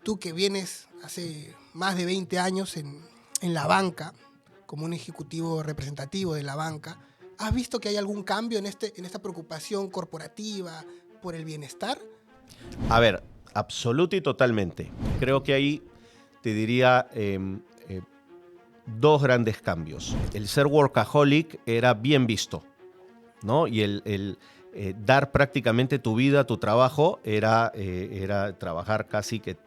tú que vienes hace más de 20 años en la banca, como un ejecutivo representativo de la banca, ¿has visto que hay algún cambio en esta preocupación corporativa por el bienestar? A ver, absoluto y totalmente. Creo que ahí te diría dos grandes cambios. El ser workaholic era bien visto, ¿no? Y el dar prácticamente tu vida, tu trabajo, era trabajar casi que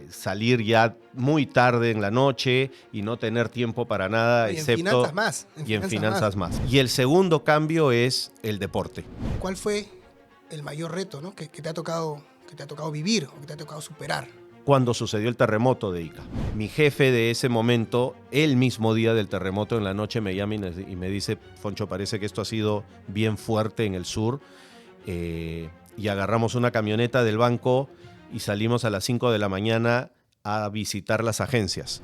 salir ya muy tarde en la noche y no tener tiempo para nada, Y en excepto... finanzas más. Y en finanzas más. Y el segundo cambio es el deporte. ¿Cuál fue el mayor reto, ¿no? que te ha tocado vivir o que te ha tocado superar? Cuando sucedió el terremoto de Ica. Mi jefe de ese momento, el mismo día del terremoto en la noche, me llama y me dice: Foncho, parece que esto ha sido bien fuerte en el sur. Y agarramos una camioneta del banco y salimos a las 5 de la mañana a visitar las agencias.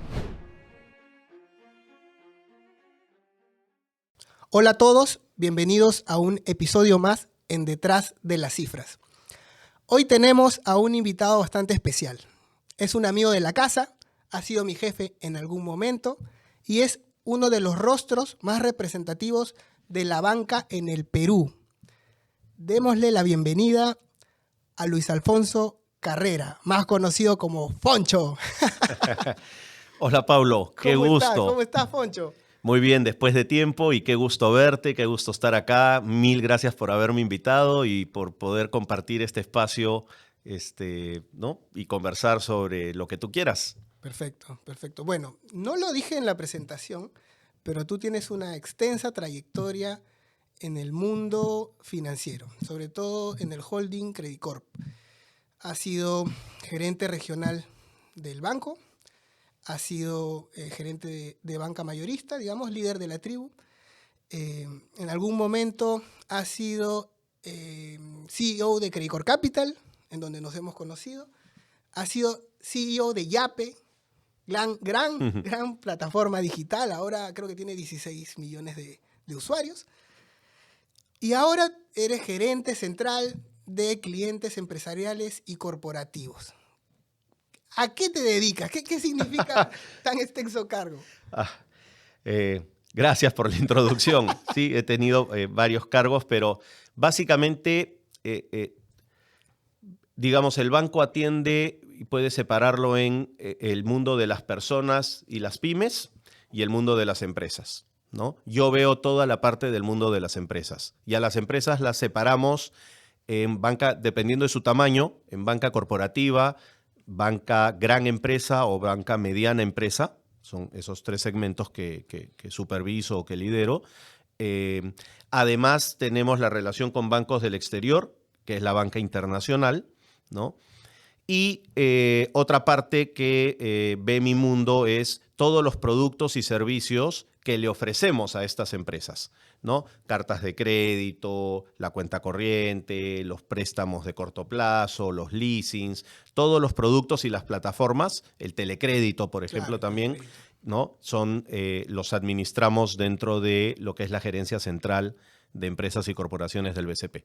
Hola a todos, bienvenidos a un episodio más en Detrás de las Cifras. Hoy tenemos a un invitado bastante especial. Es un amigo de la casa, ha sido mi jefe en algún momento y es uno de los rostros más representativos de la banca en el Perú. Démosle la bienvenida a Luis Alfonso Carrera, más conocido como Foncho. Hola, Pablo, qué gusto. ¿Cómo estás, Foncho? Muy bien, después de tiempo, y qué gusto verte, qué gusto estar acá. Mil gracias por haberme invitado y por poder compartir este espacio, ¿no? Y conversar sobre lo que tú quieras. Perfecto, perfecto. Bueno, no lo dije en la presentación, pero tú tienes una extensa trayectoria en el mundo financiero, sobre todo en el holding Credit Corp. Has sido gerente regional del banco, has sido gerente de banca mayorista, digamos, líder de la tribu. En algún momento has sido CEO de Credit Corp Capital, en donde nos hemos conocido. Has sido CEO de Yape, gran plataforma digital. Ahora creo que tiene 16 millones de usuarios. Y ahora eres gerente central de clientes empresariales y corporativos. ¿A qué te dedicas? ¿Qué significa tan extenso cargo? Gracias por la introducción. Sí, he tenido varios cargos, pero básicamente, digamos, el banco atiende y puede separarlo en el mundo de las personas y las pymes y el mundo de las empresas, ¿no? Yo veo toda la parte del mundo de las empresas, y a las empresas las separamos en banca, dependiendo de su tamaño, en banca corporativa, banca gran empresa o banca mediana empresa. Son esos tres segmentos que superviso o que lidero. Además, tenemos la relación con bancos del exterior, que es la banca internacional, ¿no? Y otra parte que ve mi mundo es todos los productos y servicios que le ofrecemos a estas empresas, ¿no? Cartas de crédito, la cuenta corriente, los préstamos de corto plazo, los leasings, todos los productos y las plataformas, el telecrédito, por ejemplo, también, ¿no? Los administramos dentro de lo que es la gerencia central de empresas y corporaciones del BCP.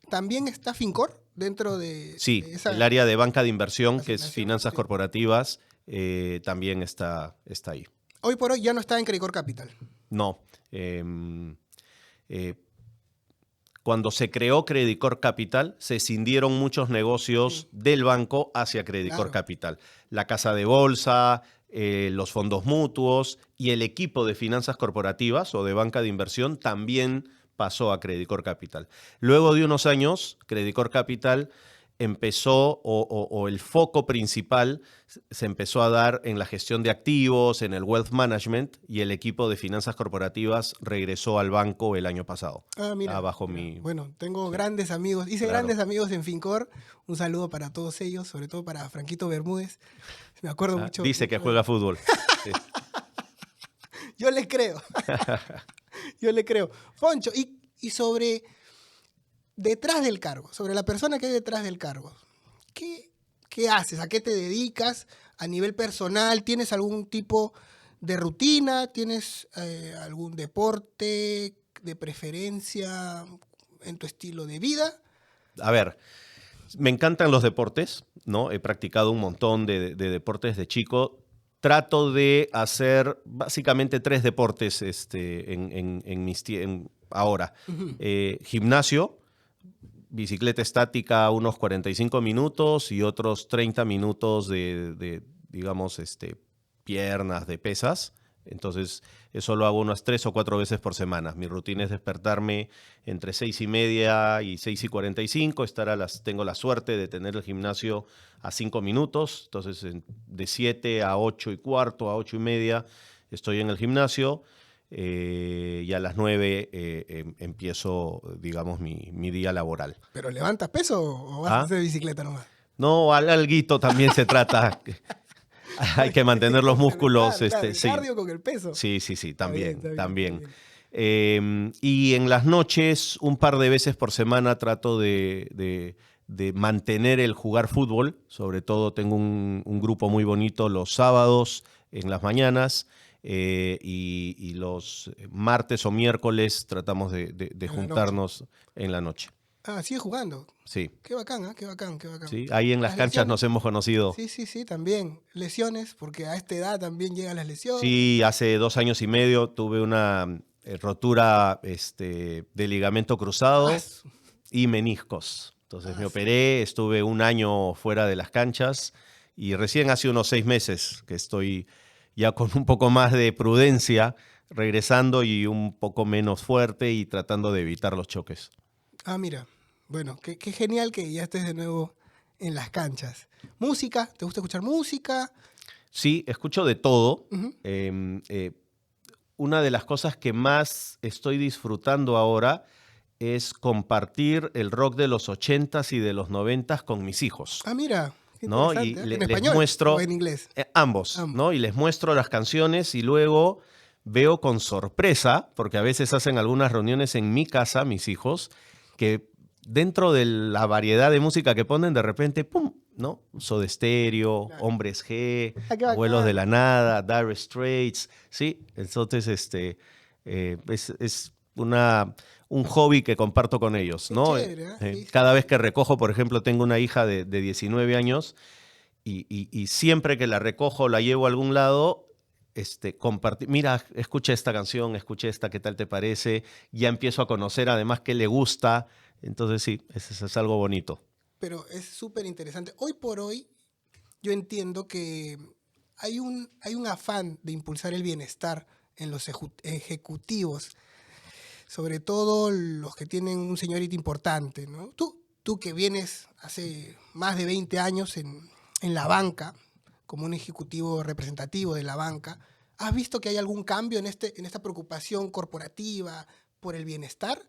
¿También está Fincor dentro de Sí, esa? el área de banca de inversión, que es finanzas corporativas, también está ahí. Hoy por hoy ya no está en Credit Corp Capital. No. Cuando se creó Credit Corp Capital, se escindieron muchos negocios del banco hacia Credit Corp Capital. La casa de bolsa, los fondos mutuos y el equipo de finanzas corporativas o de banca de inversión también pasó a Credit Corp Capital. Luego de unos años, Credit Corp Capital empezó, o el foco principal se empezó a dar en la gestión de activos, en el wealth management, y el equipo de finanzas corporativas regresó al banco el año pasado. Mira, Bueno, tengo grandes amigos, grandes amigos en Fincor. Un saludo para todos ellos, sobre todo para Franquito Bermúdez. Me acuerdo mucho. Dice que juega fútbol. Sí. Yo le creo. Yo le creo. Foncho, y sobre detrás del cargo, sobre la persona que hay detrás del cargo, ¿qué haces? ¿A qué te dedicas? A nivel personal, ¿tienes algún tipo de rutina? ¿Tienes algún deporte de preferencia en tu estilo de vida? A ver, Me encantan los deportes, ¿no? He practicado un montón de deportes de chico. Trato de hacer básicamente 3 deportes en ahora. Ujú. Gimnasio, bicicleta estática unos 45 minutos y otros 30 minutos digamos, piernas, de pesas. Entonces, eso lo hago unas 3 o 4 veces por semana. Mi rutina es despertarme entre 6:30 y 6:45. Tengo la suerte de tener el gimnasio a 5 minutos. Entonces, de 7 a 8:15, a 8:30 estoy en el gimnasio. Y a las 9 empiezo, digamos, mi día laboral. ¿Pero levantas peso o vas a ¿Ah? hacer bicicleta nomás? No, alguito también se trata. Hay que mantener los músculos. Claro, el Sí, cardio con el peso. sí, Está bien, también, está bien, también. está bien. Y en las noches, un par de veces por semana, trato de mantener el jugar fútbol. Sobre todo tengo un grupo muy bonito los sábados en las mañanas, y los martes o miércoles tratamos de En la noche. juntarnos en la noche. Ah, sigue jugando. Sí, Qué bacán, ¿ah? Qué bacán, qué bacán. sí. Ahí en las Las canchas lesiones. nos hemos conocido. Sí, sí, sí, también. Lesiones, porque a esta edad también llegan las lesiones. Sí, hace 2 años y medio tuve una rotura de ligamento cruzado Ah, y meniscos. Entonces me su- operé, estuve 1 año fuera de las canchas y recién hace unos 6 meses que estoy ya con un poco más de prudencia, regresando y un poco menos fuerte y tratando de evitar los choques. Ah, mira. Bueno, qué genial que ya estés de nuevo en las canchas. ¿Música? ¿Te gusta escuchar música? Sí, escucho de todo. Ujú. Una de las cosas que más estoy disfrutando ahora es compartir el rock de los 80s y de los 90s con mis hijos, Ah, mira. Qué ¿no? Y interesante. ¿Eh? ¿En les español o muestro en inglés? ambos, Ambos. ¿no? Y les muestro las canciones y luego veo con sorpresa, porque a veces hacen algunas reuniones en mi casa, mis hijos, que dentro de la variedad de música que ponen, de repente, ¡pum!, ¿no? Soda Stereo, Claro. Hombres G, Ah, qué Abuelos de bacán. la Nada, Dire Straits, ¿sí? Entonces, es un hobby que comparto con ellos, Qué ¿no? chévere, ¿eh? Sí, sí, Cada sí. vez que recojo, por ejemplo, tengo una hija de 19 años y siempre que la recojo, la llevo a algún lado, compartir, mira, escucha esta canción, escucha esta, ¿qué tal te parece? Ya empiezo a conocer además qué le gusta. Entonces sí, es algo bonito. Pero es súper interesante. Hoy por hoy, yo entiendo que hay un afán de impulsar el bienestar en los ejecutivos, sobre todo los que tienen un señorito importante, ¿no? Tú que vienes hace más de 20 años en la banca, como un ejecutivo representativo de la banca, ¿has visto que hay algún cambio en esta preocupación corporativa por el bienestar?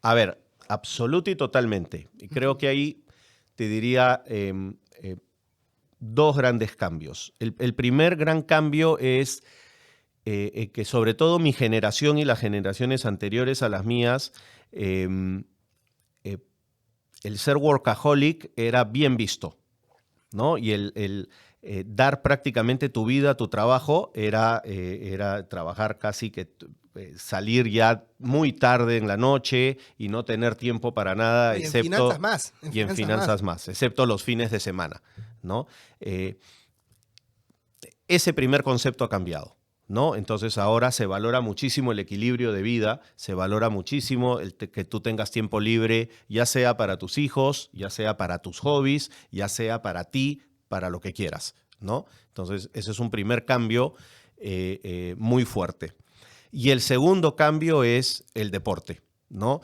A ver, absoluto y totalmente. Y creo que ahí te diría 2 grandes cambios. El primer gran cambio es que sobre todo mi generación y las generaciones anteriores a las mías, em, eh, el ser workaholic era bien visto, ¿no? Y el dar prácticamente tu vida, tu trabajo, era trabajar casi que salir ya muy tarde en la noche y no tener tiempo para nada, Y en finanzas excepto, más, y en finanzas más, excepto los fines de semana, ¿no? Ese primer concepto ha cambiado, ¿no? Entonces ahora se valora muchísimo el equilibrio de vida, se valora muchísimo que tú tengas tiempo libre, ya sea para tus hijos, ya sea para tus hobbies, ya sea para ti, para lo que quieras, ¿no? Entonces ese es un primer cambio muy fuerte. Y el segundo cambio es el deporte, ¿no?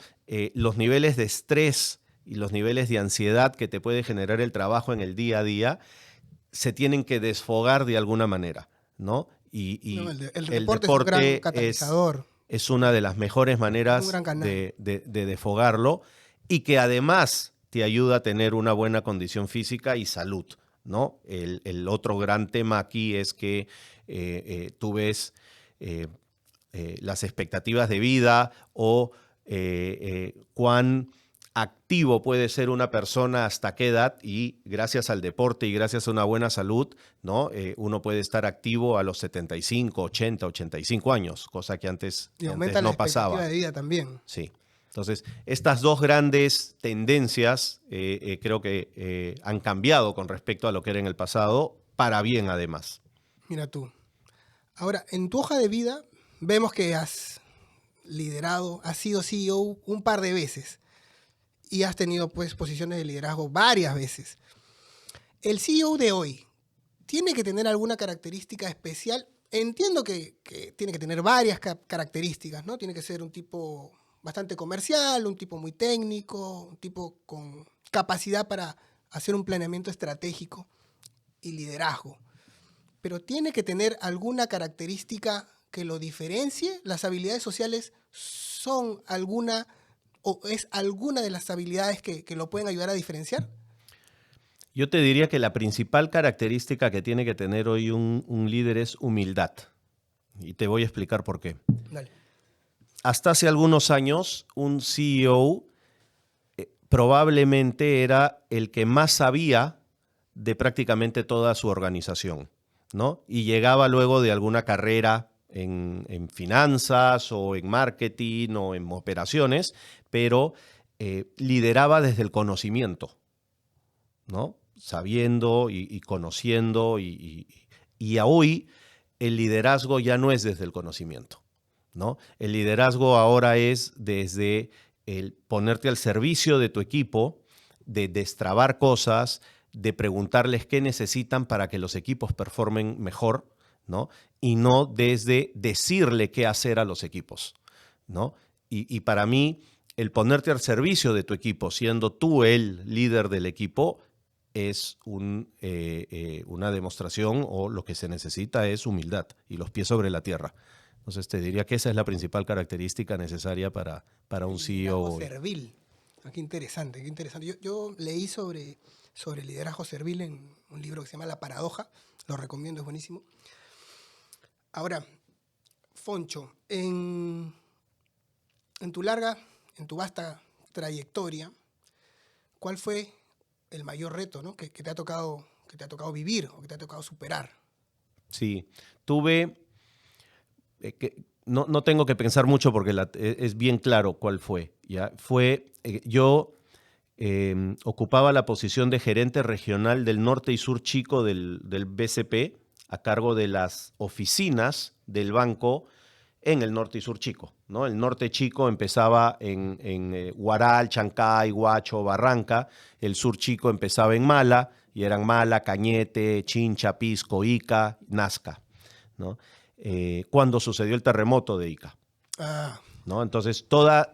Los niveles de estrés y los niveles de ansiedad que te puede generar el trabajo en el día a día se tienen que desfogar de alguna manera, ¿no? No, Y el el deporte es un gran deporte catalizador, es una de las mejores es un maneras gran canal. de desfogarlo y que además te ayuda a tener una buena condición física y salud, ¿no? El otro gran tema aquí es que tú ves las expectativas de vida o cuán activo puede ser una persona hasta qué edad y gracias al deporte y gracias a una buena salud, ¿no? Uno puede estar activo a los 75, 80, 85 años, cosa que Y antes aumenta la no expectativa pasaba. de vida también. Sí. Entonces, estas dos grandes tendencias creo que han cambiado con respecto a lo que era en el pasado, para bien además. Mira tú. Ahora, en tu hoja de vida vemos que has liderado, has sido CEO un par de veces y has tenido pues posiciones de liderazgo varias veces. El CEO de hoy tiene que tener alguna característica especial. Entiendo que tiene que tener varias características, ¿no? Tiene que ser un tipo bastante comercial, un tipo muy técnico, un tipo con capacidad para hacer un planeamiento estratégico y liderazgo. Pero tiene que tener alguna característica que lo diferencie. Las habilidades sociales son alguna o es alguna de las habilidades que lo pueden ayudar a diferenciar. Yo te diría que la principal característica que tiene que tener hoy un líder es humildad. Y te voy a explicar por qué. Dale. Hasta hace algunos años, un CEO probablemente era el que más sabía de prácticamente toda su organización, ¿no? Y llegaba luego de alguna carrera en finanzas o en marketing o en operaciones, pero lideraba desde el conocimiento, ¿no? Sabiendo y conociendo y a hoy el liderazgo ya no es desde el conocimiento, ¿no? El liderazgo ahora es desde el ponerte al servicio de tu equipo, de destrabar cosas, de preguntarles qué necesitan para que los equipos performen mejor, ¿no? Y no desde decirle qué hacer a los equipos, ¿no? Y para mí, el ponerte al servicio de tu equipo, siendo tú el líder del equipo, es una demostración, o lo que se necesita es humildad y los pies sobre la tierra. Entonces te diría que esa es la principal característica necesaria para un CEO Liderazgo hoy. servil. Ah, qué interesante, qué interesante. Yo leí sobre liderazgo servil en un libro que se llama La Paradoja. Lo recomiendo, es buenísimo. Ahora, Foncho, en tu vasta trayectoria, ¿cuál fue el mayor reto, ¿no? que te ha tocado vivir o que te ha tocado superar? Sí, tuve, no tengo que pensar mucho porque es bien claro cuál fue. ¿Ya? Yo ocupaba la posición de gerente regional del norte y sur chico del BCP, a cargo de las oficinas del banco en el norte y sur chico, ¿no? El norte chico empezaba en Huaral, Chancay, Huacho, Barranca. El sur chico empezaba en Mala, y eran Mala, Cañete, Chincha, Pisco, Ica, Nazca, ¿no? Cuando sucedió el terremoto de Ica, Ah, ¿no? Entonces, todo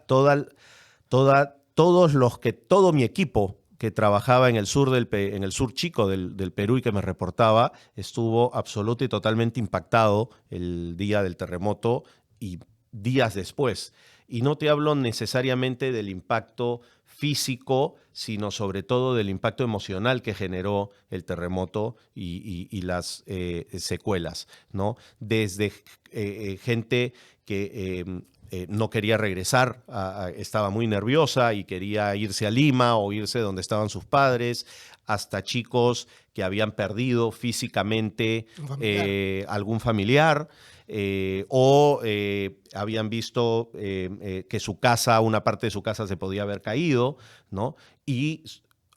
mi equipo que trabajaba en el sur, en el sur chico del Perú y que me reportaba, estuvo absoluto y totalmente impactado el día del terremoto y días después. Y no te hablo necesariamente del impacto físico, sino sobre todo del impacto emocional que generó el terremoto y las secuelas, ¿no? Desde gente que no quería regresar, estaba muy nerviosa y quería irse a Lima o irse donde estaban sus padres, hasta chicos que habían perdido físicamente un familiar. algún familiar o habían visto que su casa, una parte de su casa se podía haber caído, ¿no? Y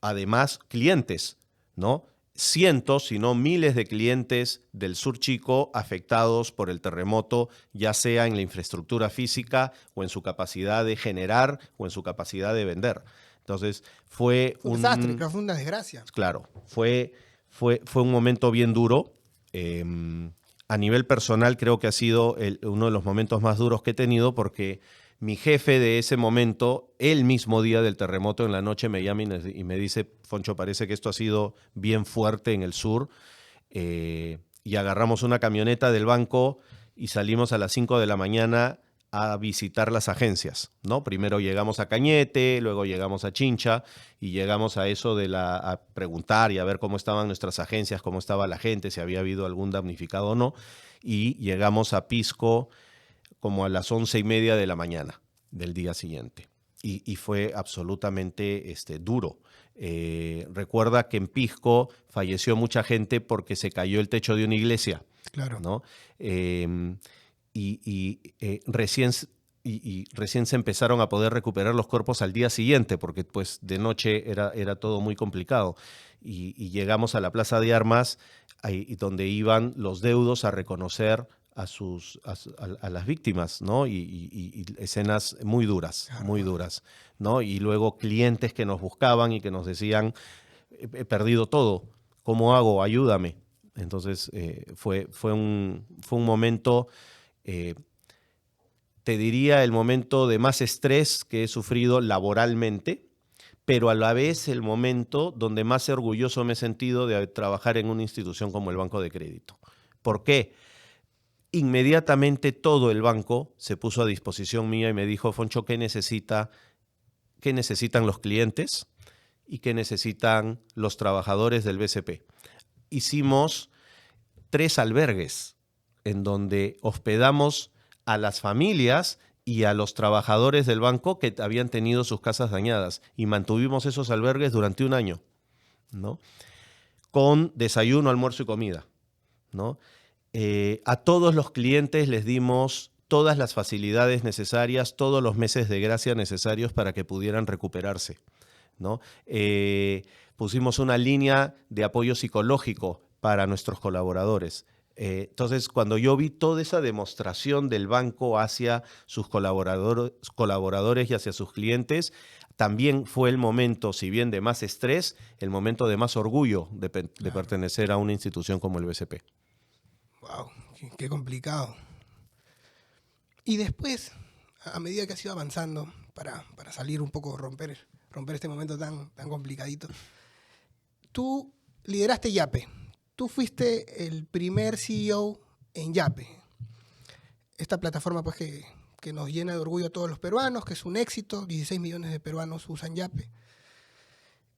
además clientes, ¿no? Cientos, si no miles de clientes del sur chico afectados por el terremoto, ya sea en la infraestructura física o en su capacidad de generar o en su capacidad de vender. Entonces fue Fue un desastre, creo que fue una desgracia. claro, fue un momento bien duro. A nivel personal creo que ha sido uno de los momentos más duros que he tenido porque mi jefe de ese momento, el mismo día del terremoto en la noche, me llama y me dice, Foncho, parece que esto ha sido bien fuerte en el sur. Y agarramos una camioneta del banco y salimos a las 5 de la mañana a visitar las agencias, ¿no? Primero llegamos a Cañete, luego llegamos a Chincha y llegamos a preguntar y a ver cómo estaban nuestras agencias, cómo estaba la gente, si había habido algún damnificado o no. Y llegamos a Pisco como a las 11:30 de la mañana del día siguiente. Y fue absolutamente duro. Recuerda que en Pisco falleció mucha gente porque se cayó el techo de una iglesia, Claro. ¿no? Recién y recién se empezaron a poder recuperar los cuerpos al día siguiente, porque pues de noche era todo muy complicado. Y llegamos a la Plaza de Armas, ahí, donde iban los deudos a reconocer a las víctimas, ¿no? Y escenas muy duras, ¿no? Y luego clientes que nos buscaban y que nos decían, he perdido todo, ¿cómo hago? Ayúdame. Entonces fue un momento, te diría, el momento de más estrés que he sufrido laboralmente, pero a la vez el momento donde más orgulloso me he sentido de trabajar en una institución como el Banco de Crédito. ¿Por qué? Inmediatamente todo el banco se puso a disposición mía y me dijo, Foncho, ¿qué necesitan los clientes y qué necesitan los trabajadores del BCP? Hicimos 3 albergues en donde hospedamos a las familias y a los trabajadores del banco que habían tenido sus casas dañadas, y mantuvimos esos albergues durante un año, ¿no? Con desayuno, almuerzo y comida, ¿no? A todos los clientes les dimos todas las facilidades necesarias, todos los meses de gracia necesarios para que pudieran recuperarse, ¿no? Pusimos una línea de apoyo psicológico para nuestros colaboradores. Entonces, cuando yo vi toda esa demostración del banco hacia sus colaboradores y hacia sus clientes, también fue el momento, si bien de más estrés, el momento de más orgullo de pertenecer a una institución como el BCP. Wow, qué complicado. Y después, a medida que has ido avanzando, para salir un poco, romper este momento tan complicadito, tú lideraste Yape. Tú fuiste el primer CEO en Yape. Esta plataforma pues que nos llena de orgullo a todos los peruanos, que es un éxito. 16 millones de peruanos usan Yape.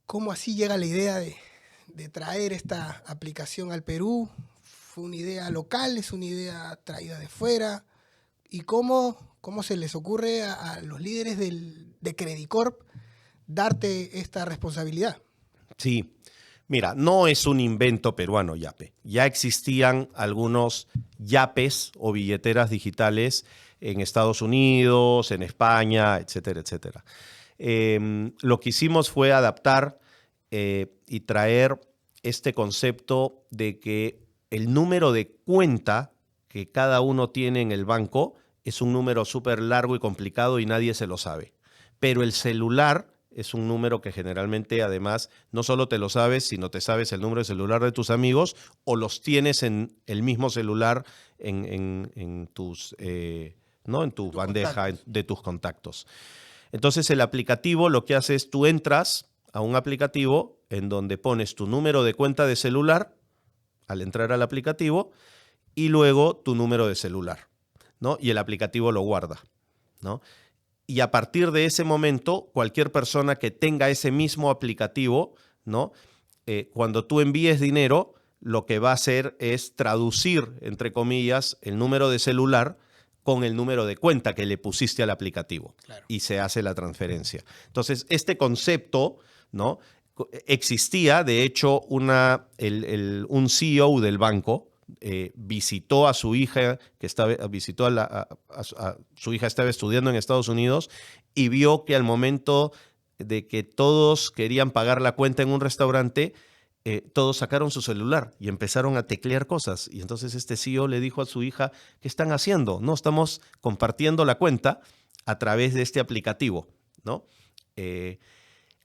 ¿Cómo así llega la idea de traer esta aplicación al Perú? ¿Fue una idea local? ¿Es una idea traída de fuera? ¿Y cómo se les ocurre a los líderes de Credicorp darte esta responsabilidad? Sí. Mira, no es un invento peruano Yape. Ya existían algunos Yapes o billeteras digitales en Estados Unidos, en España, etcétera, etcétera. Lo que hicimos fue adaptar y traer este concepto de que el número de cuenta que cada uno tiene en el banco es un número súper largo y complicado y nadie se lo sabe. Pero el celular es un número que generalmente, además, no solo te lo sabes, sino te sabes el número de celular de tus amigos o los tienes en el mismo celular en tus, ¿no? En tu bandeja de tus contactos. Entonces, el aplicativo lo que hace es tú entras a un aplicativo en donde pones tu número de cuenta de celular al entrar al aplicativo y luego tu número de celular, ¿no? Y el aplicativo lo guarda, ¿no? Y a partir de ese momento, cualquier persona que tenga ese mismo aplicativo, ¿no? Cuando tú envíes dinero, lo que va a hacer es traducir, entre comillas, el número de celular con el número de cuenta que le pusiste al aplicativo. Claro. Y se hace la transferencia. Entonces, este concepto, ¿no? Existía, de hecho, un CEO del banco visitó a su hija, su hija estaba estudiando en Estados Unidos y vio que al momento de que todos querían pagar la cuenta en un restaurante, todos sacaron su celular y empezaron a teclear cosas. Y entonces este CEO le dijo a su hija, ¿qué están haciendo? No, estamos compartiendo la cuenta a través de este aplicativo, ¿no?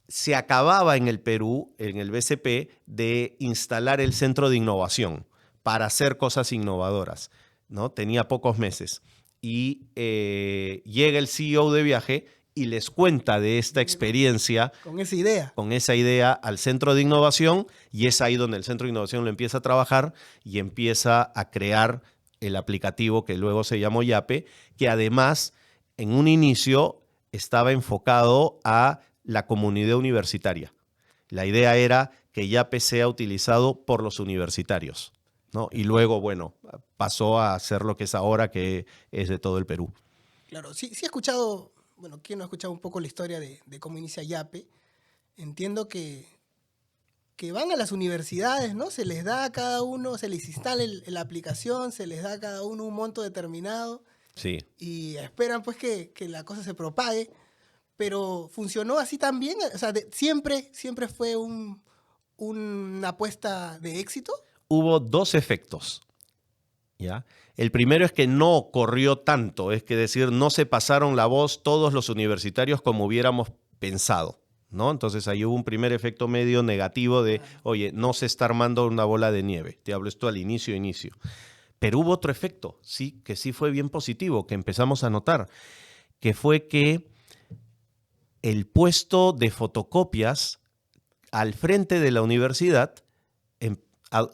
Se acababa en el Perú, en el BCP, de instalar el centro de innovación para hacer cosas innovadoras, ¿no? Tenía pocos meses. Y llega el CEO de viaje y les cuenta de esta experiencia. Con esa idea. Con esa idea al centro de innovación, y es ahí donde el centro de innovación lo empieza a trabajar y empieza a crear el aplicativo que luego se llamó Yape, que además en un inicio estaba enfocado a la comunidad universitaria. La idea era que Yape sea utilizado por los universitarios, ¿no? Y luego, bueno, pasó a ser lo que es ahora, que es de todo el Perú. Claro, sí he escuchado, bueno, ¿quién no ha escuchado un poco la historia de cómo inicia Yape? Entiendo que van a las universidades, ¿no? Se les da a cada uno, se les instala la aplicación, se les da a cada uno un monto determinado Sí. y esperan pues que la cosa se propague, pero funcionó así también, o sea, siempre fue una apuesta de éxito. Hubo dos efectos, ¿ya? El primero es que no corrió tanto, es que decir, no se pasaron la voz todos los universitarios como hubiéramos pensado, ¿no? Entonces ahí hubo un primer efecto medio negativo de, oye, no se está armando una bola de nieve. Te hablo esto al inicio. Pero hubo otro efecto, sí, que sí fue bien positivo, que empezamos a notar, que fue que el puesto de fotocopias al frente de la universidad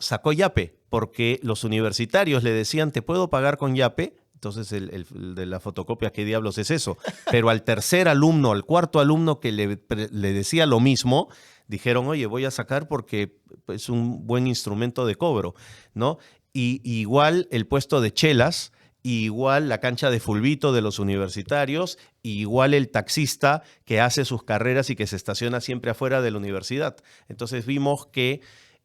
sacó Yape, porque los universitarios le decían, ¿te puedo pagar con Yape? Entonces el de la fotocopia, ¿qué diablos es eso? Pero al tercer alumno, al cuarto alumno que le decía lo mismo, dijeron, oye, voy a sacar porque es un buen instrumento de cobro, ¿no? Y igual el puesto de chelas, igual la cancha de fulbito de los universitarios, igual el taxista que hace sus carreras y que se estaciona siempre afuera de la universidad. Entonces vimos que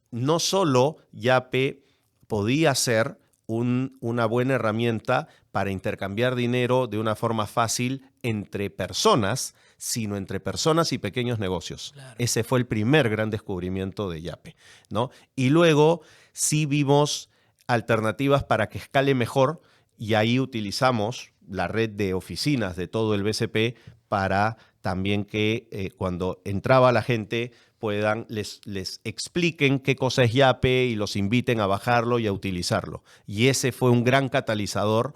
no solo Yape podía ser una buena herramienta para intercambiar dinero de una forma fácil entre personas, sino entre personas y pequeños negocios. Claro. Ese fue el primer gran descubrimiento de Yape, ¿no? Y luego sí vimos alternativas para que escale mejor, y ahí utilizamos la red de oficinas de todo el BCP para también que cuando entraba la gente les expliquen qué cosa es Yape y los inviten a bajarlo y a utilizarlo. Y ese fue un gran catalizador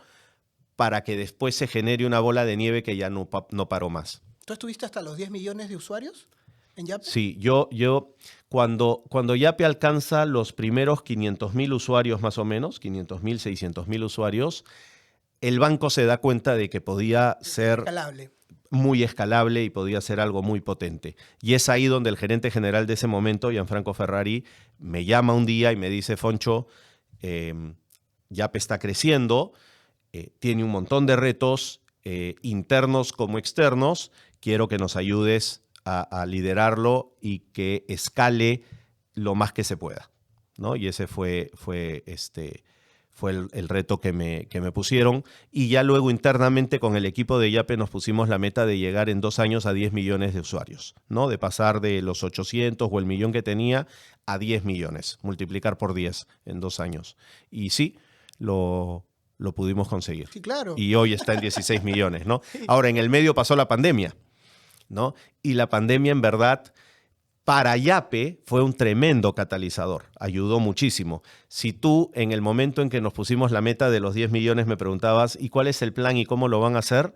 para que después se genere una bola de nieve que ya no paró más. ¿Tú estuviste hasta los 10 millones de usuarios en Yape? Sí, yo cuando Yape alcanza los primeros 500.000 usuarios más o menos, 500.000, 600.000 usuarios, el banco se da cuenta de que podía ser Escalable. muy escalable y podía ser algo muy potente. Y es ahí donde el gerente general de ese momento, Gianfranco Ferrari, me llama un día y me dice, Foncho, Yape está creciendo, tiene un montón de retos internos como externos, quiero que nos ayudes a liderarlo y que escale lo más que se pueda, ¿no? Y ese fue el reto que me pusieron. Y ya luego internamente con el equipo de Yape nos pusimos la meta de llegar en 2 años a 10 millones de usuarios, ¿no? De pasar de los 800 o el millón que tenía a 10 millones, multiplicar por 10 en 2 años. Y sí, lo pudimos conseguir. Sí, claro. Y hoy está en 16 millones, ¿no? Ahora, en el medio pasó la pandemia, ¿no? Y la pandemia, en verdad, para Yape fue un tremendo catalizador, ayudó muchísimo. Si tú en el momento en que nos pusimos la meta de los 10 millones me preguntabas, ¿y cuál es el plan y cómo lo van a hacer?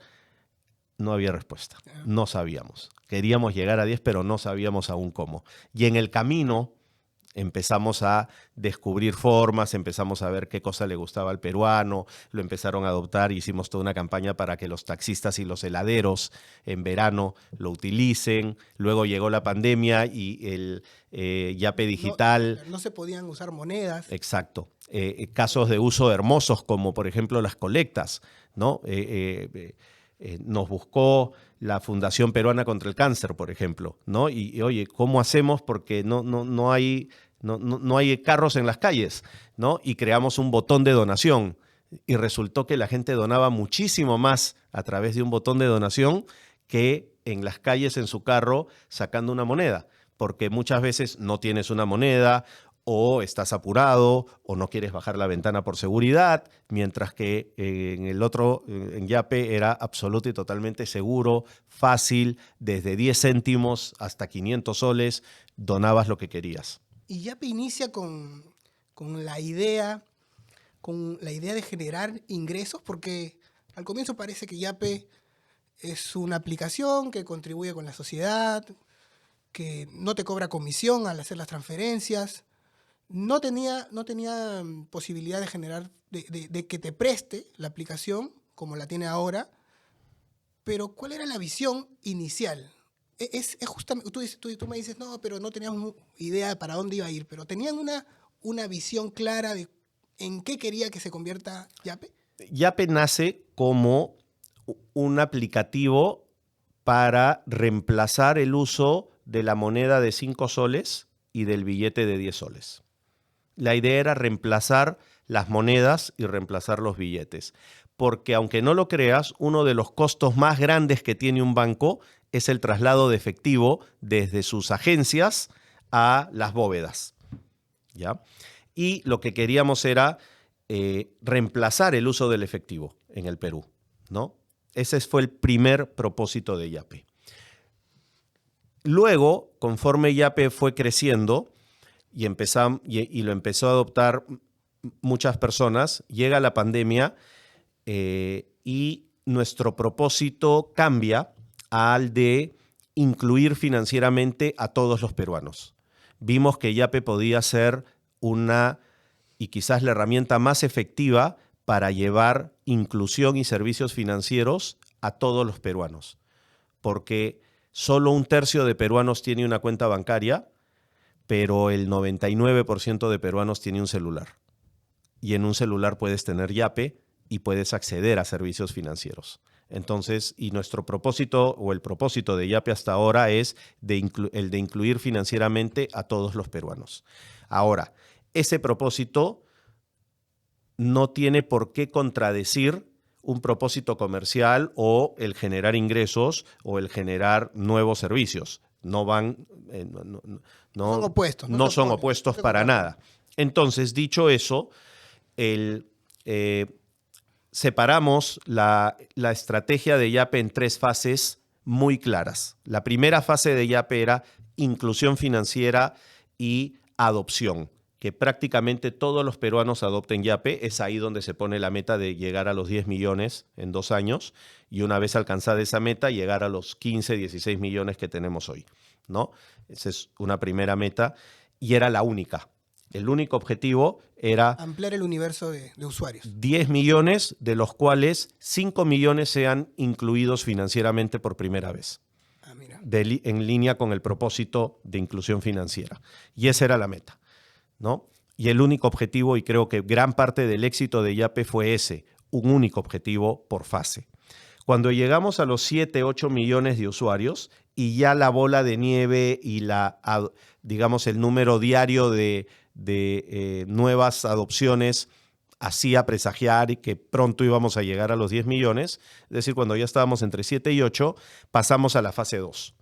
No había respuesta, no sabíamos. Queríamos llegar a 10, pero no sabíamos aún cómo. Y en el camino empezamos a descubrir formas, empezamos a ver qué cosa le gustaba al peruano, lo empezaron a adoptar, hicimos toda una campaña para que los taxistas y los heladeros en verano lo utilicen. Luego llegó la pandemia y el Yape digital. No se podían usar monedas. Exacto. Casos de uso hermosos como por ejemplo las colectas, ¿no? Nos buscó la Fundación Peruana contra el Cáncer, por ejemplo, ¿no? Y oye, ¿cómo hacemos? Porque no hay carros en las calles, ¿no? Y creamos un botón de donación y resultó que la gente donaba muchísimo más a través de un botón de donación que en las calles en su carro sacando una moneda, porque muchas veces no tienes una moneda o estás apurado o no quieres bajar la ventana por seguridad, mientras que en el otro, en Yape, era absoluto y totalmente seguro, fácil, desde 10 céntimos hasta 500 soles, donabas lo que querías. Y Yape inicia con la idea de generar ingresos, porque al comienzo parece que Yape es una aplicación que contribuye con la sociedad, que no te cobra comisión al hacer las transferencias. No tenía posibilidad de generar, de que te preste la aplicación como la tiene ahora, pero ¿cuál era la visión inicial? Es justamente, tú me dices, no, pero no teníamos idea para dónde iba a ir, pero ¿tenían una visión clara de en qué quería que se convierta Yape? Yape nace como un aplicativo para reemplazar el uso de la moneda de 5 soles y del billete de 10 soles. La idea era reemplazar las monedas y reemplazar los billetes. porque aunque no lo creas, uno de los costos más grandes que tiene un banco es el traslado de efectivo desde sus agencias a las bóvedas, ¿ya? Y lo que queríamos era reemplazar el uso del efectivo en el Perú, ¿no? Ese fue el primer propósito de Yape. Luego, conforme Yape fue creciendo y lo empezó a adoptar muchas personas, llega la pandemia y nuestro propósito cambia al de incluir financieramente a todos los peruanos. Vimos que Yape podía ser y quizás la herramienta más efectiva para llevar inclusión y servicios financieros a todos los peruanos, porque solo 1/3 de peruanos tiene una cuenta bancaria, pero el 99% de peruanos tiene un celular. Y en un celular puedes tener Yape y puedes acceder a servicios financieros. Entonces, y nuestro propósito o el propósito de Yape hasta ahora es el de incluir financieramente a todos los peruanos. Ahora, ese propósito no tiene por qué contradecir un propósito comercial o el generar ingresos o el generar nuevos servicios. No van, Son opuestos. No son opuestos para nada. Entonces, dicho eso, separamos la estrategia de Yape en 3 fases muy claras. La primera fase de Yape era inclusión financiera y adopción, que prácticamente todos los peruanos adopten Yape. Es ahí donde se pone la meta de llegar a los 10 millones en 2 años y una vez alcanzada esa meta, llegar a los 15, 16 millones que tenemos hoy, ¿no? Esa es una primera meta y era la única. El único objetivo era ampliar el universo de usuarios. 10 millones, de los cuales 5 millones sean incluidos financieramente por primera vez, en línea con el propósito de inclusión financiera. Y esa era la meta, ¿no? Y el único objetivo, y creo que gran parte del éxito de Yape fue ese, un único objetivo por fase. Cuando llegamos a los 7, 8 millones de usuarios y ya la bola de nieve y digamos el número diario de nuevas adopciones hacía presagiar y que pronto íbamos a llegar a los 10 millones, es decir, cuando ya estábamos entre 7 y 8, pasamos a la fase 2.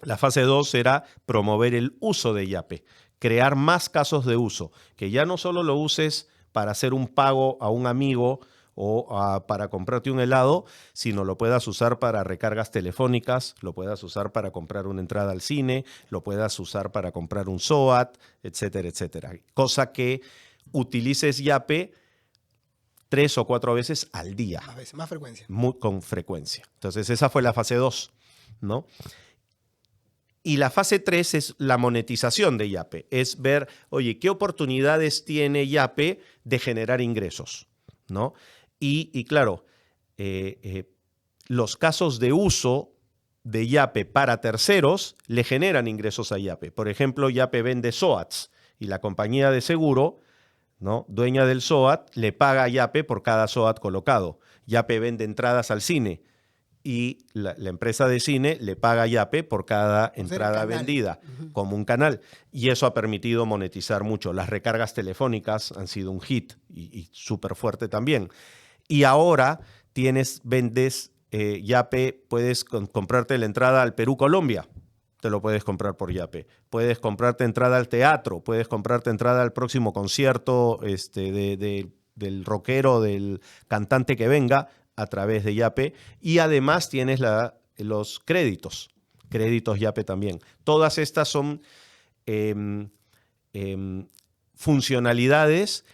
La fase 2 era promover el uso de Yape, crear más casos de uso, que ya no solo lo uses para hacer un pago a un amigo o para comprarte un helado, sino lo puedas usar para recargas telefónicas, lo puedas usar para comprar una entrada al cine, lo puedas usar para comprar un SOAT, etcétera, etcétera. Cosa que utilices Yape 3 o 4 veces al día. Más frecuencia. Con frecuencia. Entonces esa fue la fase 2, ¿no? Y la fase 3 es la monetización de Yape, es ver, oye, ¿qué oportunidades tiene Yape de generar ingresos? ¿No? Y claro, los casos de uso de Yape para terceros le generan ingresos a Yape. Por ejemplo, Yape vende SOATs y la compañía de seguro, ¿no?, dueña del SOAT, le paga a Yape por cada SOAT colocado. Yape vende entradas al cine y la empresa de cine le paga a Yape por cada entrada vendida, como un canal. Y eso ha permitido monetizar mucho. Las recargas telefónicas han sido un hit y súper fuerte también. Y ahora vendes Yape, puedes comprarte la entrada al Perú-Colombia, te lo puedes comprar por Yape. Puedes comprarte entrada al teatro, puedes comprarte entrada al próximo concierto del rockero, del cantante que venga, a través de Yape, y además tienes los créditos Yape también. Todas estas son funcionalidades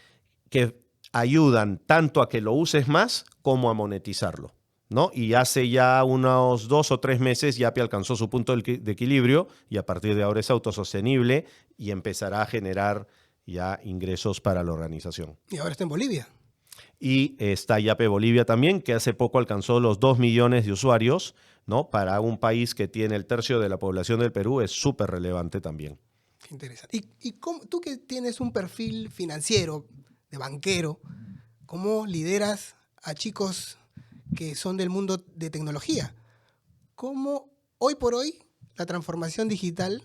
que ayudan tanto a que lo uses más como a monetizarlo, ¿no? Y hace ya unos 2 o 3 meses Yape alcanzó su punto de equilibrio y a partir de ahora es autosostenible y empezará a generar ya ingresos para la organización. Y ahora está en Bolivia. Y está Yape Bolivia también, que hace poco alcanzó los 2 millones de usuarios, ¿no? Para un país que tiene el tercio de la población del Perú es súper relevante también. Qué interesante. ¿Y tú que tienes un perfil financiero, de banquero, cómo lideras a chicos que son del mundo de tecnología? ¿Cómo hoy por hoy la transformación digital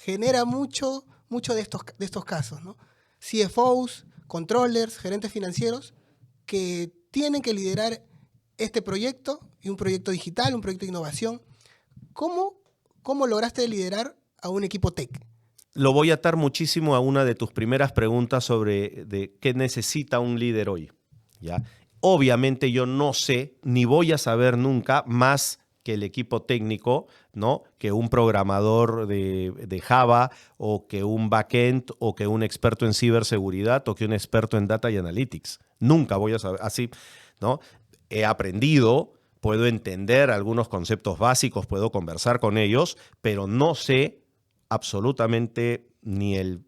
genera mucho de estos casos, ¿no? CFOs, controllers, gerentes financieros que tienen que liderar este proyecto, y un proyecto digital, un proyecto de innovación. ¿Cómo lograste liderar a un equipo tech? Lo voy a atar muchísimo a una de tus primeras preguntas sobre de qué necesita un líder hoy, ¿ya? Obviamente yo no sé, ni voy a saber nunca más que el equipo técnico, ¿no? Que un programador de Java, o que un backend, o que un experto en ciberseguridad, o que un experto en data y analytics. Nunca voy a saber, así, ¿no? He aprendido, puedo entender algunos conceptos básicos, puedo conversar con ellos, pero no sé absolutamente no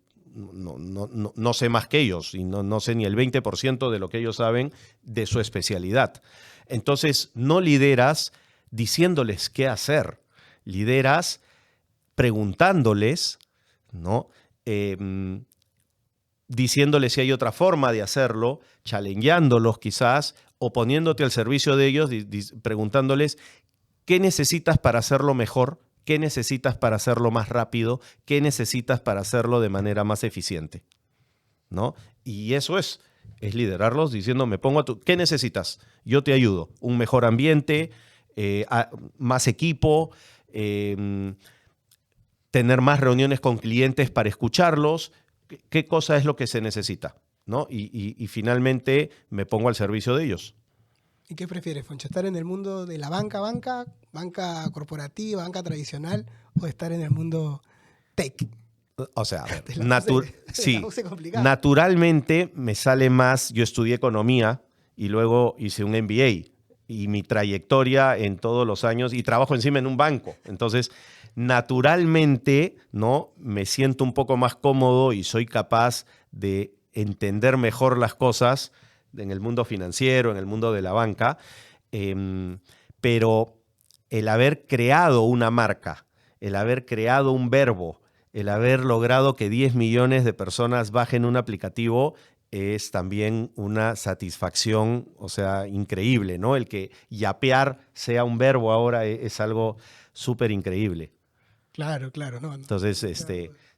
sé más que ellos, y no sé ni el 20% de lo que ellos saben de su especialidad. Entonces, no lideras diciéndoles qué hacer, lideras preguntándoles, ¿no? Diciéndoles si hay otra forma de hacerlo, challengeándolos quizás, o poniéndote al servicio de ellos, preguntándoles qué necesitas para hacerlo mejor, qué necesitas para hacerlo más rápido, qué necesitas para hacerlo de manera más eficiente, ¿no? Y eso es liderarlos diciendo, me pongo a tu... ¿Qué necesitas? Yo te ayudo. Un mejor ambiente, más equipo, tener más reuniones con clientes para escucharlos. ¿Qué cosa es lo que se necesita? ¿No? Y finalmente me pongo al servicio de ellos. ¿Y qué prefieres, Foncho? ¿Estar en el mundo de la banca corporativa, banca tradicional, o estar en el mundo tech? O sea, sí, naturalmente me sale más. Yo estudié economía y luego hice un MBA, y mi trayectoria en todos los años, y trabajo encima en un banco. Entonces, naturalmente, ¿no? Me siento un poco más cómodo y soy capaz de entender mejor las cosas en el mundo financiero, en el mundo de la banca, pero el haber creado una marca, el haber creado un verbo, el haber logrado que 10 millones de personas bajen un aplicativo es también una satisfacción, o sea, increíble, ¿no? El que yapear sea un verbo ahora es algo súper increíble. Claro, no. Entonces,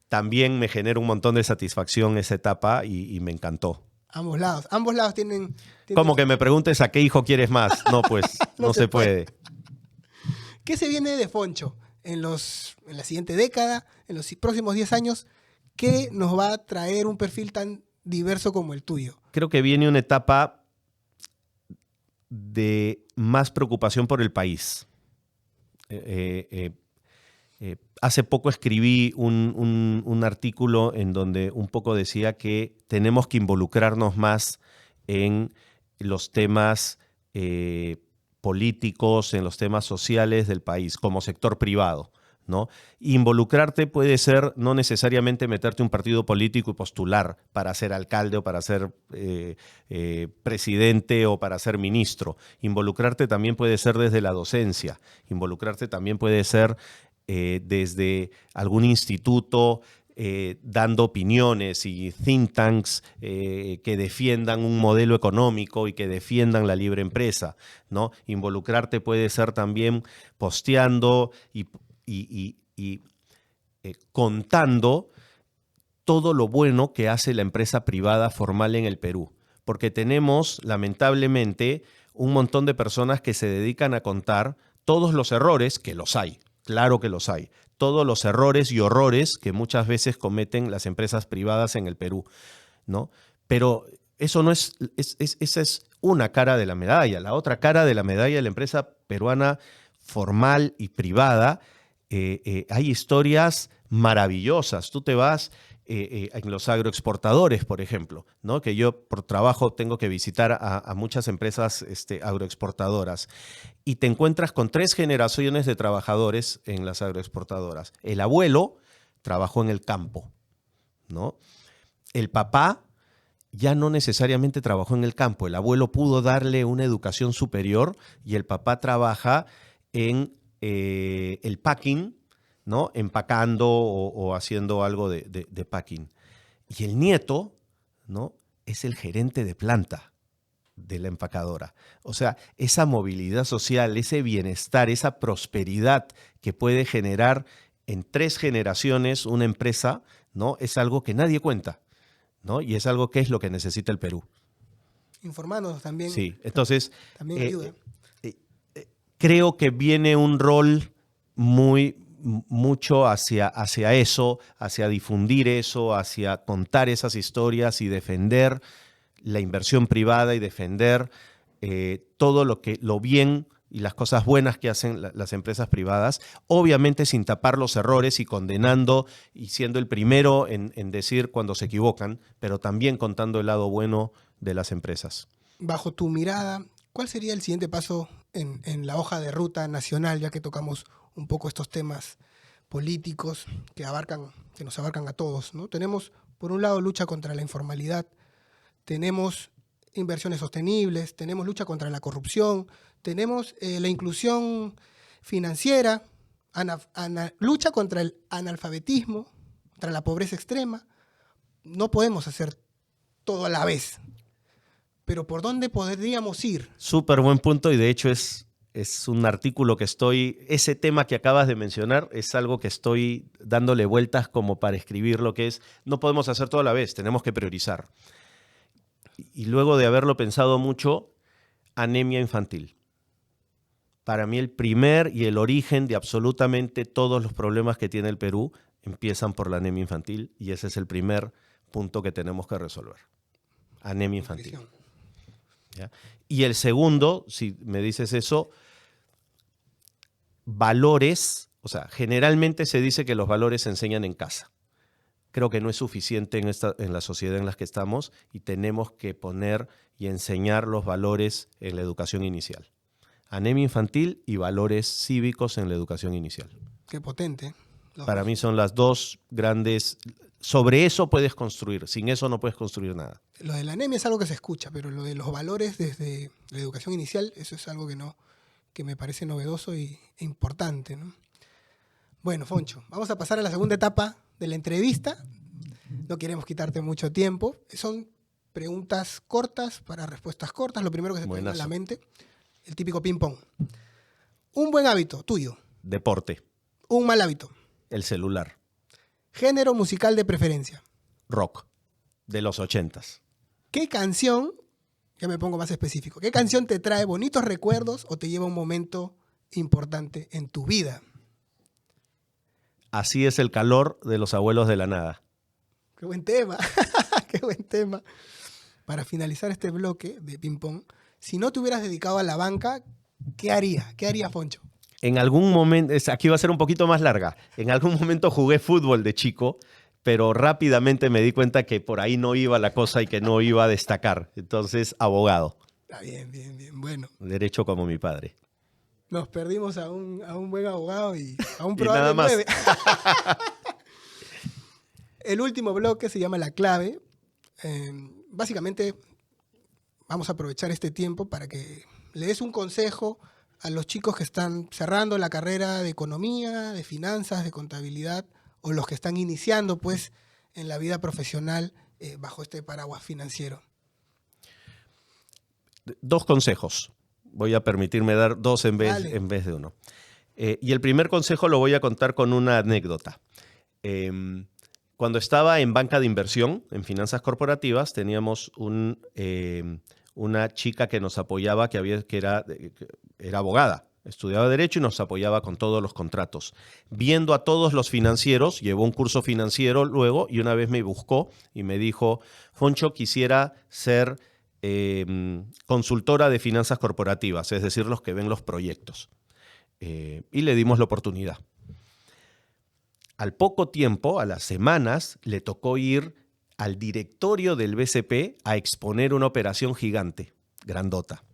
también me genera un montón de satisfacción esa etapa y me encantó. Ambos lados tienen... Como que me preguntes a qué hijo quieres más. No, pues no se puede. ¿Qué se viene de Foncho en la siguiente década, en los próximos 10 años? ¿Qué nos va a traer un perfil tan diverso como el tuyo? Creo que viene una etapa de más preocupación por el país. Hace poco escribí un artículo en donde un poco decía que tenemos que involucrarnos más en los temas políticos, en los temas sociales del país, como sector privado, ¿no? Involucrarte puede ser no necesariamente meterte un partido político y postular para ser alcalde o para ser presidente o para ser ministro. Involucrarte también puede ser desde la docencia. Involucrarte también puede ser desde algún instituto dando opiniones, y think tanks que defiendan un modelo económico y que defiendan la libre empresa, ¿no? Involucrarte puede ser también posteando y contando todo lo bueno que hace la empresa privada formal en el Perú. Porque tenemos, lamentablemente, un montón de personas que se dedican a contar todos los errores, que los hay, claro que los hay, todos los errores y horrores que muchas veces cometen las empresas privadas en el Perú, ¿no? Pero eso no esa es una cara de la medalla. La otra cara de la medalla de la empresa peruana formal y privada, hay historias maravillosas. Tú te vas en los agroexportadores, por ejemplo, ¿no? Que yo por trabajo tengo que visitar a muchas empresas agroexportadoras, y te encuentras con 3 generaciones de trabajadores en las agroexportadoras. El abuelo trabajó en el campo, ¿no? El papá ya no necesariamente trabajó en el campo. El abuelo pudo darle una educación superior y el papá trabaja en el packing, ¿no? Empacando o haciendo algo de packing. Y el nieto, ¿no? Es el gerente de planta de la empacadora. O sea, esa movilidad social, ese bienestar, esa prosperidad que puede generar en 3 generaciones una empresa, ¿no? Es algo que nadie cuenta, ¿no? Y es algo que es lo que necesita el Perú. Informándonos también. Sí, entonces También ayuda. creo que viene un rol mucho hacia eso, hacia difundir eso, hacia contar esas historias y defender la inversión privada y defender todo lo bien y las cosas buenas que hacen las empresas privadas, obviamente sin tapar los errores y condenando y siendo el primero en decir cuando se equivocan, pero también contando el lado bueno de las empresas. Bajo tu mirada, ¿cuál sería el siguiente paso en la hoja de ruta nacional, ya que tocamos un poco estos temas políticos que nos abarcan a todos, ¿no? Tenemos, por un lado, lucha contra la informalidad, tenemos inversiones sostenibles, tenemos lucha contra la corrupción, tenemos la inclusión financiera, lucha contra el analfabetismo, contra la pobreza extrema. No podemos hacer todo a la vez. Pero ¿por dónde podríamos ir? Súper buen punto, y de hecho es un artículo que ese tema que acabas de mencionar es algo que estoy dándole vueltas como para escribir, lo que es, no podemos hacer todo a la vez, tenemos que priorizar. Y luego de haberlo pensado mucho, anemia infantil. Para mí el primer y el origen de absolutamente todos los problemas que tiene el Perú empiezan por la anemia infantil, y ese es el primer punto que tenemos que resolver. Anemia infantil. ¿Ya? Y el segundo, si me dices eso, valores. O sea, generalmente se dice que los valores se enseñan en casa. Creo que no es suficiente en la sociedad en la que estamos, y tenemos que poner y enseñar los valores en la educación inicial. Anemia infantil y valores cívicos en la educación inicial. Qué potente. Para mí son las dos grandes. Sobre eso puedes construir, sin eso no puedes construir nada. Lo de la anemia es algo que se escucha, pero lo de los valores desde la educación inicial, eso es algo que me parece novedoso e importante, ¿no? Bueno, Foncho, vamos a pasar a la segunda etapa de la entrevista. No queremos quitarte mucho tiempo. Son preguntas cortas para respuestas cortas. Lo primero que se te viene a la mente, el típico ping-pong. Un buen hábito tuyo. Deporte. Un mal hábito. El celular. Género musical de preferencia. Rock, de los 80s. ¿Qué canción, ya me pongo más específico, qué canción te trae bonitos recuerdos o te lleva a un momento importante en tu vida? Así es el calor de los abuelos de la nada. Qué buen tema, qué buen tema. Para finalizar este bloque de ping-pong, si no te hubieras dedicado a la banca, ¿qué haría? ¿Qué haría Foncho? En algún momento, aquí va a ser un poquito más larga, en algún momento jugué fútbol de chico, pero rápidamente me di cuenta que por ahí no iba la cosa y que no iba a destacar. Entonces, abogado. Ah, bien, bien, bien. Bueno. Derecho como mi padre. Nos perdimos a un buen abogado y a un y nada más. 9. El último bloque se llama La Clave. Básicamente, vamos a aprovechar este tiempo para que le des un consejo a los chicos que están cerrando la carrera de economía, de finanzas, de contabilidad, o los que están iniciando pues en la vida profesional bajo este paraguas financiero. 2 consejos. Voy a permitirme dar 2 en vez de 1. Y el primer consejo lo voy a contar con una anécdota. Cuando estaba en banca de inversión, en finanzas corporativas, teníamos una chica que nos apoyaba, que era abogada. Estudiaba Derecho y nos apoyaba con todos los contratos. Viendo a todos los financieros, llevó un curso financiero luego, y una vez me buscó y me dijo: Foncho, quisiera ser consultora de finanzas corporativas, es decir, los que ven los proyectos. Y le dimos la oportunidad. Al poco tiempo, a las semanas, le tocó ir al directorio del BCP a exponer una operación gigante, grandota.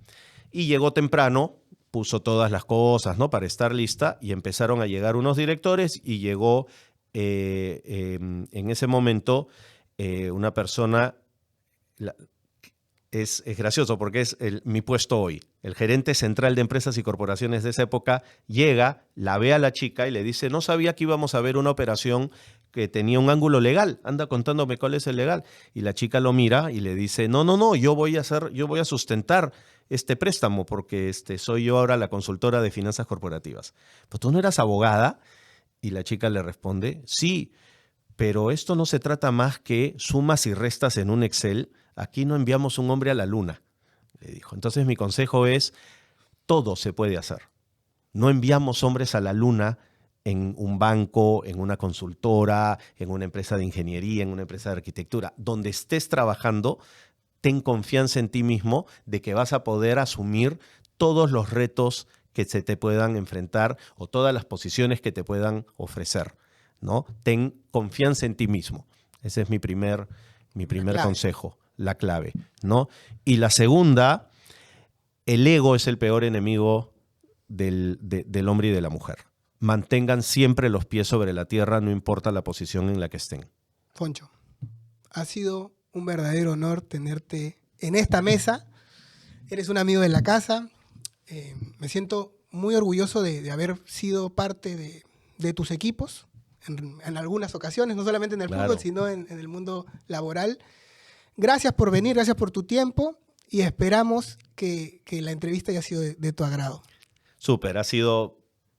Y llegó temprano, puso todas las cosas, ¿no?, para estar lista, y empezaron a llegar unos directores, y llegó en ese momento una persona. Es gracioso porque es mi puesto hoy. El gerente central de empresas y corporaciones de esa época llega, la ve a la chica y le dice: no sabía que íbamos a ver una operación que tenía un ángulo legal, anda contándome cuál es el legal. Y la chica lo mira y le dice: no, yo voy a sustentar este préstamo porque soy yo ahora la consultora de finanzas corporativas. ¿Pues tú no eras abogada? Y la chica le responde: sí, pero esto no se trata más que sumas y restas en un Excel. Aquí no enviamos un hombre a la luna. le dijo. Entonces mi consejo es, todo se puede hacer. No enviamos hombres a la luna en un banco, en una consultora, en una empresa de ingeniería, en una empresa de arquitectura. Donde estés trabajando, ten confianza en ti mismo de que vas a poder asumir todos los retos que se te puedan enfrentar o todas las posiciones que te puedan ofrecer, ¿no? Ten confianza en ti mismo. Ese es mi primer consejo, la clave, ¿no? Y la segunda, el ego es el peor enemigo del hombre y de la mujer. Mantengan siempre los pies sobre la tierra, no importa la posición en la que estén. Foncho, ha sido un verdadero honor tenerte en esta mesa. Eres un amigo de la casa. Me siento muy orgulloso de haber sido parte de tus equipos en algunas ocasiones, no solamente en el fútbol, sino en el mundo laboral. Gracias por venir, gracias por tu tiempo y esperamos que la entrevista haya sido de tu agrado. Súper, ha sido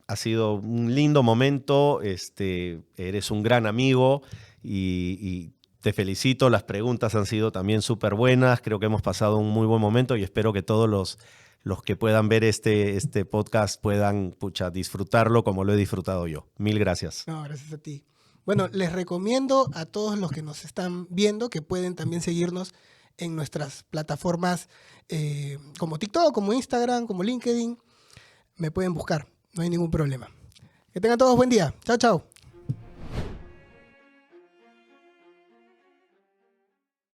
un lindo momento, eres un gran amigo y te felicito, las preguntas han sido también súper buenas, creo que hemos pasado un muy buen momento y espero que todos los que puedan ver este podcast puedan disfrutarlo como lo he disfrutado yo. Mil gracias. No, gracias a ti. Bueno, les recomiendo a todos los que nos están viendo que pueden también seguirnos en nuestras plataformas como TikTok, como Instagram, como LinkedIn. Me pueden buscar, no hay ningún problema. Que tengan todos buen día. Chao, chao.